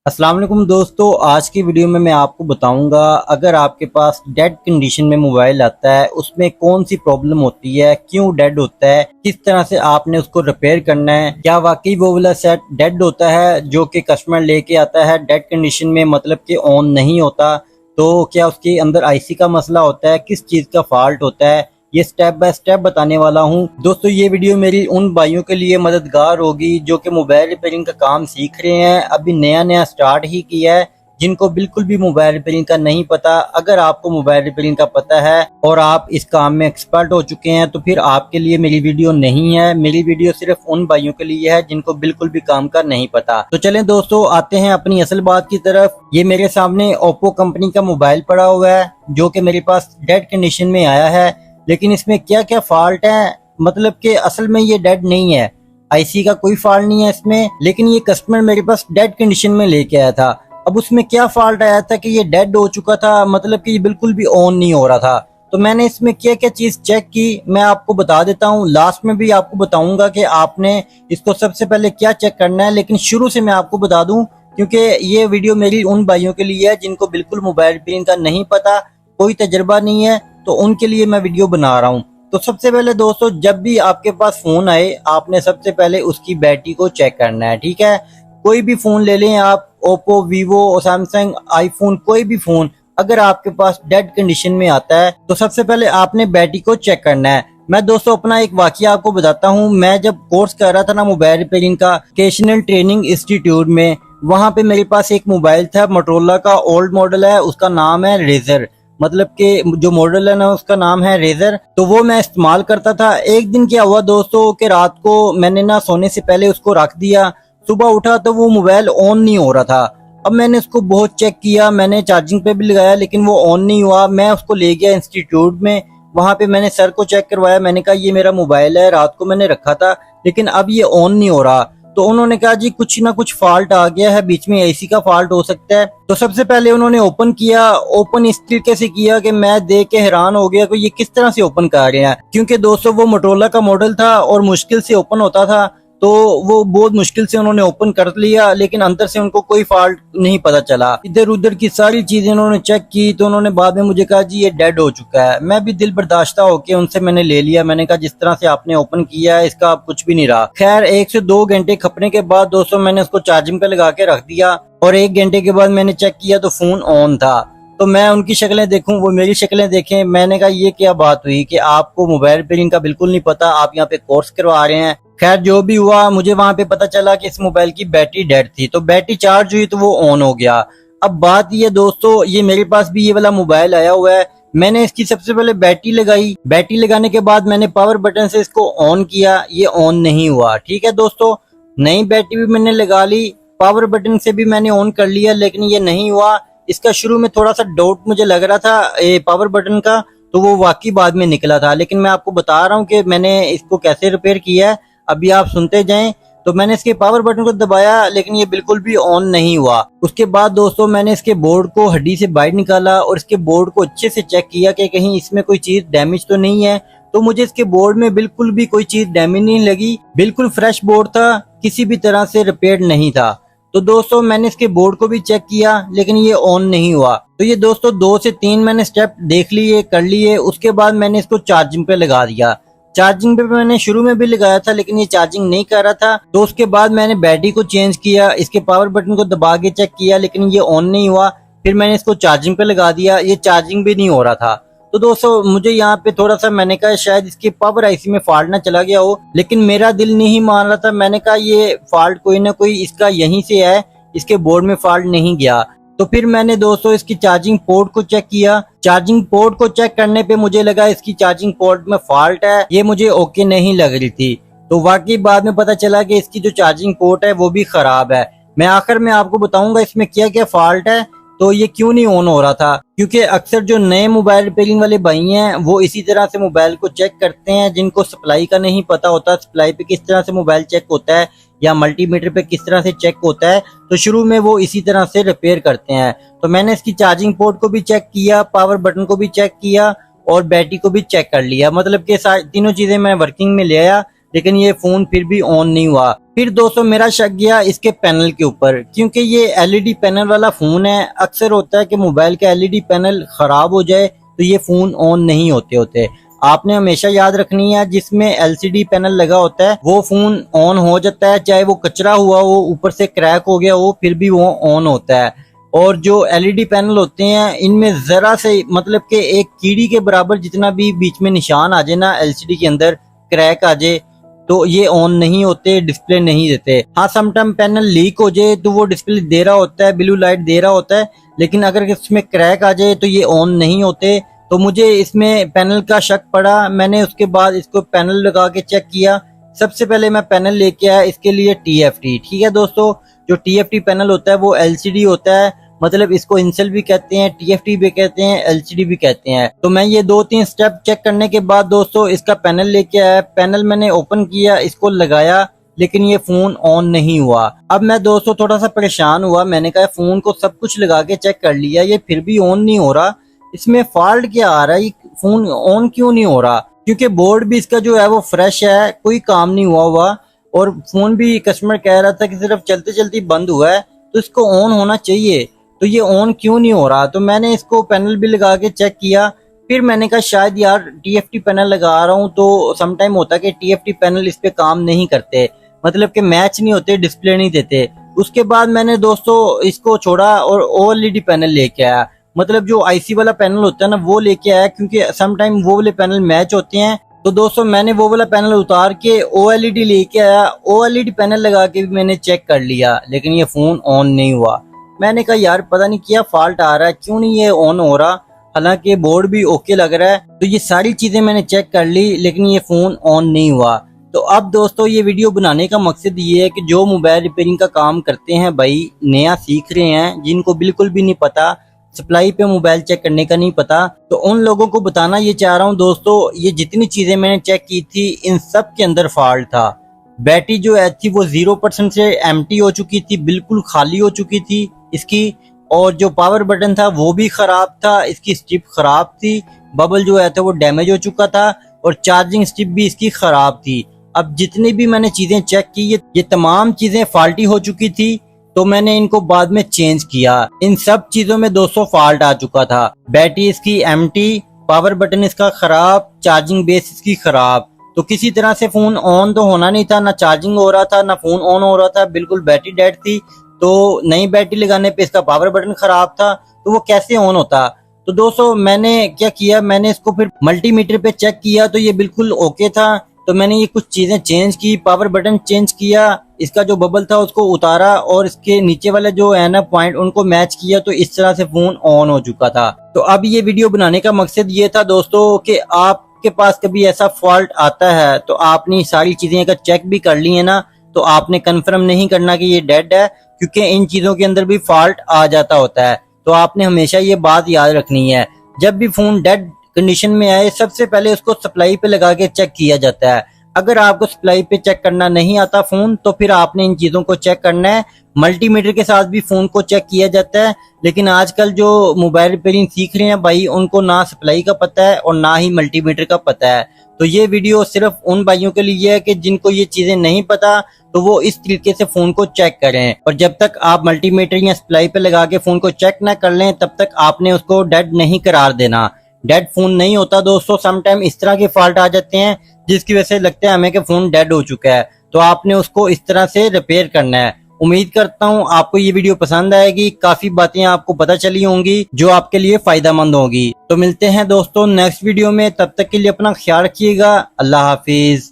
अस्सलाम वालेकुम दोस्तों, आज की वीडियो में मैं आपको बताऊंगा अगर आपके पास डेड कंडीशन में मोबाइल आता है उसमें कौन सी प्रॉब्लम होती है, क्यों डेड होता है, किस तरह से आपने उसको रिपेयर करना है, क्या वाकई वो वाला सेट डेड होता है जो कि कस्टमर लेके आता है डेड कंडीशन में, मतलब कि ऑन नहीं होता, तो क्या उसके अंदर आईसी का मसला होता है, किस चीज़ का फॉल्ट होता है, ये स्टेप बाय स्टेप बताने वाला हूं। दोस्तों ये वीडियो मेरी उन भाइयों के लिए मददगार होगी जो कि मोबाइल रिपेयरिंग का काम सीख रहे हैं, अभी नया नया स्टार्ट ही किया है, जिनको बिल्कुल भी मोबाइल रिपेयरिंग का नहीं पता। अगर आपको मोबाइल रिपेयरिंग का पता है और आप इस काम में एक्सपर्ट हो चुके हैं तो फिर आपके लिए मेरी वीडियो नहीं है। मेरी वीडियो सिर्फ उन भाइयों के लिए है जिनको बिल्कुल भी काम का नहीं पता। तो चलें दोस्तों, आते हैं अपनी असल बात की तरफ। ये मेरे सामने ओप्पो कंपनी का मोबाइल पड़ा हुआ है जो कि मेरे पास डेड कंडीशन में आया है, लेकिन इसमें क्या क्या फॉल्ट है, मतलब कि असल में ये डेड नहीं है, आईसी का कोई फॉल्ट नहीं है इसमें, लेकिन ये कस्टमर मेरे पास डेड कंडीशन में लेके आया था। अब उसमें क्या फॉल्ट आया था कि ये डेड हो चुका था, मतलब कि ये बिल्कुल भी ऑन नहीं हो रहा था। तो मैंने इसमें क्या क्या चीज चेक की मैं आपको बता देता हूँ, लास्ट में भी आपको बताऊंगा कि आपने इसको सबसे पहले क्या चेक करना है, लेकिन शुरू से मैं आपको बता दूं क्योंकि ये वीडियो मेरी उन भाइयों के लिए है जिनको बिल्कुल मोबाइल रिपेयरिंग का नहीं पता, कोई तजर्बा नहीं है, तो उनके लिए मैं वीडियो बना रहा हूँ। तो सबसे पहले दोस्तों, जब भी आपके पास फोन आए आपने सबसे पहले उसकी बैटरी को चेक करना है, ठीक है। कोई भी फोन ले लें आप, ओप्पो, वीवो, सैमसंग, आईफोन, कोई भी फोन अगर आपके पास डेड कंडीशन में आता है तो सबसे पहले आपने बैटरी को चेक करना है। मैं दोस्तों अपना एक वाकया आपको बताता हूँ। मैं जब कोर्स कर रहा था ना मोबाइल रिपेयरिंग का वोकेशनल ट्रेनिंग इंस्टीट्यूट में, वहां पे मेरे पास एक मोबाइल था, मोटोरोला का ओल्ड मॉडल है, उसका नाम है रेजर, मतलब कि जो मॉडल है ना उसका नाम है रेजर। तो वो मैं इस्तेमाल करता था। एक दिन क्या हुआ दोस्तों कि रात को मैंने ना सोने से पहले उसको रख दिया, सुबह उठा तो वो मोबाइल ऑन नहीं हो रहा था। अब मैंने उसको बहुत चेक किया, मैंने चार्जिंग पे भी लगाया लेकिन वो ऑन नहीं हुआ। मैं उसको ले गया इंस्टीट्यूट में, वहां पे मैंने सर को चेक करवाया, मैंने कहा ये मेरा मोबाइल है, रात को मैंने रखा था लेकिन अब ये ऑन नहीं हो रहा। तो उन्होंने कहा जी कुछ ना कुछ फॉल्ट आ गया है, बीच में एसी का फॉल्ट हो सकता है। तो सबसे पहले उन्होंने ओपन किया, ओपन इस तरीके से किया कि मैं देख के हैरान हो गया कि ये किस तरह से ओपन कर रहे हैं, क्योंकि दोस्तों वो मोटोरोला का मॉडल था और मुश्किल से ओपन होता था, तो वो बहुत मुश्किल से उन्होंने ओपन कर लिया लेकिन अंदर से उनको कोई फॉल्ट नहीं पता चला। इधर उधर की सारी चीजें उन्होंने चेक की तो उन्होंने बाद में मुझे कहा जी ये डेड हो चुका है। मैं भी दिल बर्दाश्ता होके उनसे मैंने ले लिया, मैंने कहा जिस तरह से आपने ओपन किया है इसका अब कुछ भी नहीं रहा। खैर 1 से 2 घंटे खपने के बाद दोस्तों मैंने उसको चार्जिंग पे लगा के रख दिया और 1 घंटे के बाद मैंने चेक किया तो फोन ऑन था। तो मैं उनकी शक्लें देखूं, वो मेरी शक्लें देखें, मैंने कहा ये क्या बात हुई कि आपको मोबाइल रिपेयरिंग का बिल्कुल नहीं पता, आप यहाँ पे कोर्स करवा रहे हैं। खैर जो भी हुआ, मुझे वहां पे पता चला कि इस मोबाइल की बैटरी डेड थी, तो बैटरी चार्ज हुई तो वो ऑन हो गया। अब बात ये दोस्तों, ये मेरे पास भी ये वाला मोबाइल आया हुआ है, मैंने इसकी सबसे पहले बैटरी लगाई, बैटरी लगाने के बाद मैंने पावर बटन से इसको ऑन किया, ये ऑन नहीं हुआ। ठीक है दोस्तों, नई बैटरी भी मैंने लगा ली, पावर बटन से भी मैंने ऑन कर लिया लेकिन ये नहीं हुआ। इसका शुरू में थोड़ा सा डाउट मुझे लग रहा था पावर बटन का, तो वो वाकई बाद में निकला था, लेकिन मैं आपको बता रहा हूँ कि मैंने इसको कैसे रिपेयर किया है, अभी आप सुनते जाएं। तो मैंने इसके पावर बटन को दबाया लेकिन ये बिल्कुल भी ऑन नहीं हुआ। उसके बाद दोस्तों मैंने इसके बोर्ड को हड्डी से बाहर निकाला और इसके बोर्ड को अच्छे से चेक किया कि कहीं इसमें कोई चीज डैमेज तो नहीं है। तो मुझे इसके बोर्ड में बिल्कुल भी कोई चीज डैमेज नहीं लगी, बिल्कुल फ्रेश बोर्ड था, किसी भी तरह से रिपेयर नहीं था। तो दोस्तों मैंने इसके बोर्ड को भी चेक किया लेकिन ये ऑन नहीं हुआ। तो ये दोस्तों 2 से 3 मैंने स्टेप देख लिए, कर लिए। उसके बाद मैंने इसको चार्जिंग पे लगा दिया। चार्जिंग पे मैंने शुरू में भी लगाया था लेकिन ये चार्जिंग नहीं कर रहा था। तो उसके बाद मैंने बैटरी को चेंज किया, इसके पावर बटन को दबा के चेक किया लेकिन ये ऑन नहीं हुआ। फिर मैंने इसको चार्जिंग पे लगा दिया, ये चार्जिंग भी नहीं हो रहा था। तो दोस्तों मुझे यहाँ पे थोड़ा सा, मैंने कहा शायद इसकी पावर आईसी में फॉल्ट ना चला गया हो, लेकिन मेरा दिल नहीं मान रहा था। मैंने कहा ये फॉल्ट कोई ना कोई इसका यहीं से है, इसके बोर्ड में फॉल्ट नहीं गया। तो फिर मैंने दोस्तों इसकी चार्जिंग पोर्ट को चेक किया। चार्जिंग पोर्ट को चेक करने पे मुझे लगा इसकी चार्जिंग पोर्ट में फॉल्ट है, ये मुझे ओके नहीं लग रही थी। तो वाकई बाद में पता चला कि इसकी जो चार्जिंग पोर्ट है वो भी खराब है। मैं आखिर में आपको बताऊंगा इसमें क्या क्या फॉल्ट है, तो ये क्यों नहीं ऑन हो रहा था, क्योंकि अक्सर जो नए मोबाइल रिपेयरिंग वाले भाई हैं वो इसी तरह से मोबाइल को चेक करते हैं, जिनको सप्लाई का नहीं पता होता, सप्लाई पे किस तरह से मोबाइल चेक होता है या मल्टीमीटर पे किस तरह से चेक होता है, तो शुरू में वो इसी तरह से रिपेयर करते हैं। तो मैंने इसकी चार्जिंग पोर्ट को भी चेक किया, पावर बटन को भी चेक किया और बैटरी को भी चेक कर लिया, मतलब कि तीनों चीजें मैं वर्किंग में ले आया। लेकिन ये फोन फिर भी ऑन नहीं हुआ। फिर दोस्तों मेरा शक गया इसके पैनल के ऊपर, क्योंकि ये एलईडी पैनल वाला फोन है। अक्सर होता है कि मोबाइल का एलईडी पैनल खराब हो जाए तो ये फोन ऑन नहीं होते। आपने हमेशा याद रखनी है जिसमें एलसीडी पैनल लगा होता है वो फोन ऑन हो जाता है, चाहे वो कचरा हुआ हो, ऊपर से क्रैक हो गया हो, फिर भी वो ऑन होता है। और जो एलईडी पैनल होते हैं इनमें जरा से मतलब कि एक कीड़ी के बराबर जितना भी बीच में निशान आ जाए ना, एलसीडी के अंदर क्रैक आ जाए, तो ये ऑन नहीं होते, डिस्प्ले नहीं देते। हाँ, समटाइम पैनल लीक हो जाए तो वो डिस्प्ले दे रहा होता है, ब्लू लाइट दे रहा होता है, लेकिन अगर इसमें क्रैक आ जाए तो ये ऑन नहीं होते। तो मुझे इसमें पैनल का शक पड़ा। मैंने उसके बाद इसको पैनल लगा के चेक किया। सबसे पहले मैं पैनल लेके आया इसके लिए TFT। ठीक है दोस्तों, जो TFT पैनल होता है वो LCD होता है, मतलब इसको इंसेल भी कहते हैं, TFT भी कहते हैं, LCD भी कहते हैं। तो मैं ये 2-3 स्टेप चेक करने के बाद दोस्तों इसका पैनल लेके आया। पैनल मैंने ओपन किया, इसको लगाया, लेकिन ये फोन ऑन नहीं हुआ। अब मैं दोस्तों थोड़ा सा परेशान हुआ। मैंने कहा फोन को सब कुछ लगा के चेक कर लिया, ये फिर भी ऑन नहीं हो रहा, इसमें फॉल्ट क्या आ रहा है, फोन ऑन क्यों नहीं हो रहा? क्योंकि बोर्ड भी इसका जो है वो फ्रेश है, कोई काम नहीं हुआ और फोन भी कस्टमर कह रहा था कि सिर्फ चलते चलते बंद हुआ है, तो इसको ऑन होना चाहिए, तो ये ऑन क्यों नहीं हो रहा? तो मैंने इसको पैनल भी लगा के चेक किया। फिर मैंने कहा शायद यार TFT पैनल लगा रहा हूँ तो समटाइम होता है कि TFT पैनल इस पे काम नहीं करते, मतलब कि मैच नहीं होते, डिस्प्ले नहीं देते। उसके बाद मैंने दोस्तों इसको छोड़ा और OLED पैनल लेके आया, मतलब जो IC वाला पैनल होता है ना वो लेके आया, क्योंकि समटाइम वो वाले पैनल मैच होते हैं। तो दोस्तों मैंने वो वाला पैनल उतार के OLED लेके आया। OLED पैनल लगा के भी मैंने चेक कर लिया, लेकिन ये फोन ऑन नहीं हुआ। मैंने कहा यार पता नहीं क्या फॉल्ट आ रहा है, क्यों नहीं ये ऑन हो रहा, हालांकि बोर्ड भी ओके लग रहा है। तो ये सारी चीजें मैंने चेक कर ली, लेकिन ये फोन ऑन नहीं हुआ। तो अब दोस्तों ये वीडियो बनाने का मकसद ये है कि जो मोबाइल रिपेयरिंग का काम करते हैं भाई, नया सीख रहे हैं, जिनको बिल्कुल भी नहीं पता, सप्लाई पे मोबाइल चेक करने का नहीं पता, तो उन लोगों को बताना ये चाह रहा हूँ दोस्तों, ये जितनी चीजें मैंने चेक की थी इन सब के अंदर फॉल्ट था। बैटरी जो है थी वो 0% से एम्प्टी हो चुकी थी, बिल्कुल खाली हो चुकी थी इसकी। और जो पावर बटन था वो भी खराब था, इसकी स्ट्रिप खराब थी, बबल जो है था वो डैमेज हो चुका था, और चार्जिंग स्ट्रिप भी इसकी खराब थी। अब जितनी भी मैंने चीजें चेक की ये तमाम चीजें फॉल्टी हो चुकी थी, तो मैंने इनको बाद में चेंज किया। इन सब चीजों में 200 फॉल्ट आ चुका था। बैटरी इसकी एम्प्टी, पावर बटन इसका खराब, चार्जिंग बेस इसकी खराब। तो किसी तरह से फोन ऑन तो होना नहीं था, ना चार्जिंग हो रहा था, ना फोन ऑन हो रहा था, बिल्कुल बैटरी डेड थी। तो नई बैटरी लगाने पे इसका पावर बटन खराब था, तो वो कैसे ऑन होता? तो दोस्तों मैंने क्या किया, मैंने इसको फिर मल्टीमीटर पे चेक किया तो ये बिल्कुल ओके था। तो मैंने ये कुछ चीजें चेंज की, पावर बटन चेंज किया, इसका जो बबल था उसको उतारा और इसके नीचे वाले जो है ना पॉइंट उनको मैच किया, तो इस तरह से फोन ऑन हो चुका था। तो अब ये वीडियो बनाने का मकसद ये था दोस्तों कि आपके पास कभी ऐसा फॉल्ट आता है तो आपने सारी चीजें अगर चेक भी कर ली है ना, तो आपने कंफर्म नहीं करना कि ये डेड है, क्योंकि इन चीजों के अंदर भी फॉल्ट आ जाता होता है। तो आपने हमेशा ये बात याद रखनी है, जब भी फोन डेड कंडीशन में आए सबसे पहले उसको सप्लाई पे लगा के चेक किया जाता है। अगर आपको सप्लाई पे चेक करना नहीं आता फोन, तो फिर आपने इन चीजों को चेक करना है। मल्टीमीटर के साथ भी फोन को चेक किया जाता है, लेकिन आजकल जो मोबाइल रिपेयरिंग सीख रहे हैं भाई, उनको ना सप्लाई का पता है और ना ही मल्टीमीटर का पता है। तो ये वीडियो सिर्फ उन भाइयों के लिए है कि जिनको ये चीजें नहीं पता, तो वो इस तरीके से फोन को चेक करें। और जब तक आप मल्टीमीटर या सप्लाई पे लगा के फोन को चेक ना कर लें, तब तक आपने उसको डेड नहीं करार देना। डेड फोन नहीं होता दोस्तों, समटाइम इस तरह के फॉल्ट आ जाते हैं जिसकी वजह से लगता है हमें कि फोन डेड हो चुका है, तो आपने उसको इस तरह से रिपेयर करना है। उम्मीद करता हूँ आपको ये वीडियो पसंद आएगी, काफी बातें आपको पता चली होंगी जो आपके लिए फायदेमंद होगी। तो मिलते हैं दोस्तों नेक्स्ट वीडियो में, तब तक के लिए अपना ख्याल रखिएगा। अल्लाह हाफिज।